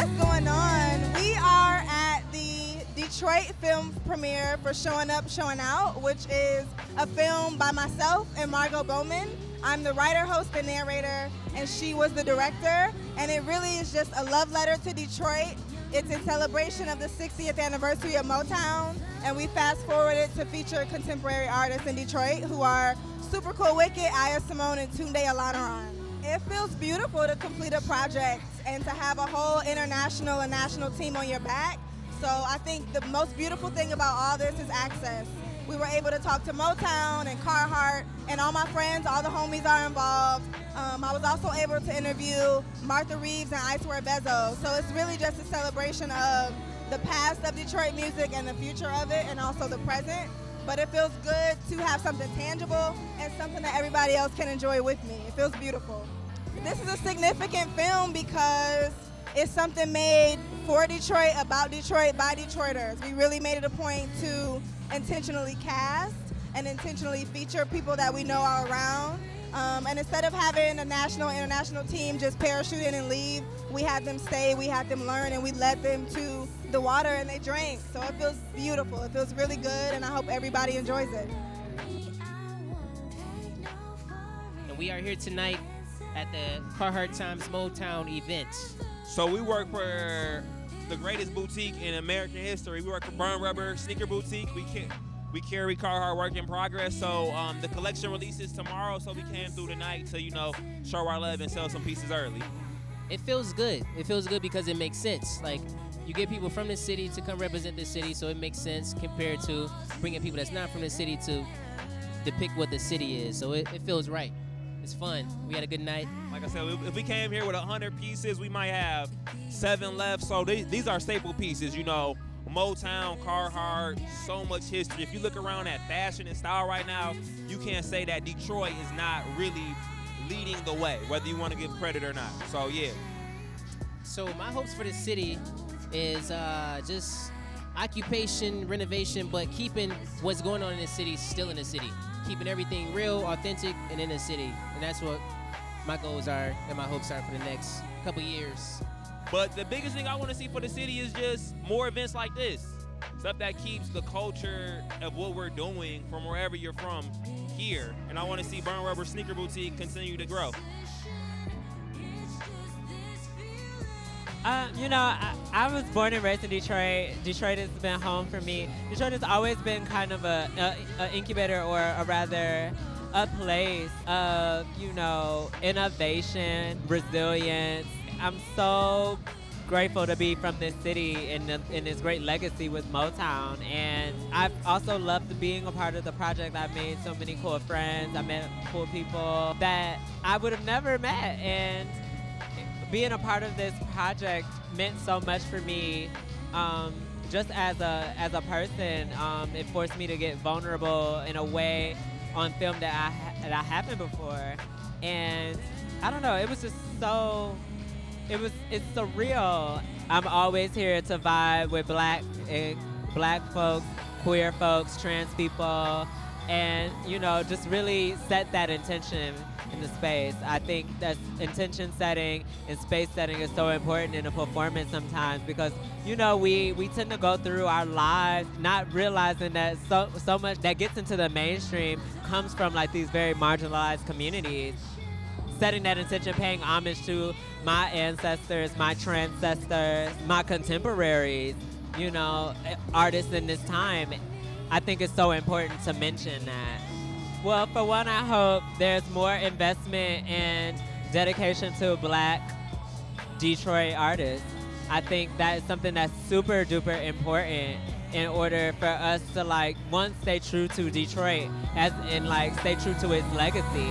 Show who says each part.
Speaker 1: What's going on? We are at the Detroit film premiere for Showing Up, Showing Out, which is a film by myself and Margot Bowman. I'm the writer, host, and narrator, and she was the director. And it really is just a love letter to Detroit. It's in celebration of the 60th anniversary of Motown, and we fast forwarded to feature contemporary artists in Detroit who are Super Cool Wicked, Aya Simone, and Tunde Alanaran. It feels beautiful to complete a project and to have a whole international and national team on your back. So I think the most beautiful thing about all this is access. We were able to talk to Motown and Carhartt and all my friends, all the homies are involved. I was also able to interview Martha Reeves and I Swear Bezos. So it's really just a celebration of the past of Detroit music and the future of it, and also the present. But it feels good to have something tangible and something that everybody else can enjoy with me. It feels beautiful. This is a significant film because it's something made for Detroit, about Detroit, by Detroiters. We really made it a point to intentionally cast and intentionally feature people that we know are around. And instead of having a national, international team just parachute in and leave, we had them stay, we had them learn, and we led them to the water and they drank. So it feels beautiful. It feels really good, and I hope everybody enjoys it.
Speaker 2: And we are here tonight at the Carhartt times Motown event.
Speaker 3: So we work for the greatest boutique in American history. We work for Burn Rubber Sneaker Boutique. We carry Carhartt Work in Progress. So the collection releases tomorrow, so we came through tonight to, show our love and sell some pieces early.
Speaker 2: It feels good. It feels good because it makes sense. Like, you get people from the city to come represent the city, so it makes sense compared to bringing people that's not from the city to depict what the city is. So it feels right. It's fun. We had a good night.
Speaker 3: Like I said, if we came here with 100 pieces, we might have 7 left. So these are staple pieces, Motown, Carhartt, so much history. If you look around at fashion and style right now, you can't say that Detroit is not really leading the way, whether you want to give credit or not. So, yeah.
Speaker 2: So my hopes for the city is just occupation, renovation, but keeping what's going on in the city still in the city. Keeping everything real, authentic, and in the city. And that's what my goals are and my hopes are for the next couple years.
Speaker 3: But the biggest thing I want to see for the city is just more events like this. Stuff that keeps the culture of what we're doing from wherever you're from here. And I want to see Burn Rubber Sneaker Boutique continue to grow.
Speaker 4: I was born and raised in Detroit. Detroit has been home for me. Detroit has always been kind of a incubator, or a place of, innovation, resilience. I'm so grateful to be from this city and this great legacy with Motown. And I've also loved being a part of the project. I've made so many cool friends. I met cool people that I would have never met. And being a part of this project meant so much for me, just as a person. It forced me to get vulnerable in a way on film that I haven't before, and I don't know. It was just so. It's surreal. I'm always here to vibe with black folks, queer folks, trans people, and just really set that intention in the space. I think that intention setting and space setting is so important in a performance sometimes, because we tend to go through our lives not realizing that so much that gets into the mainstream comes from like these very marginalized communities. Setting that intention, paying homage to my ancestors, my transcestors, my contemporaries, artists in this time, I think it's so important to mention that. Well, for one, I hope there's more investment and dedication to Black Detroit artists. I think that is something that's super duper important in order for us to one, stay true to Detroit, as in stay true to its legacy.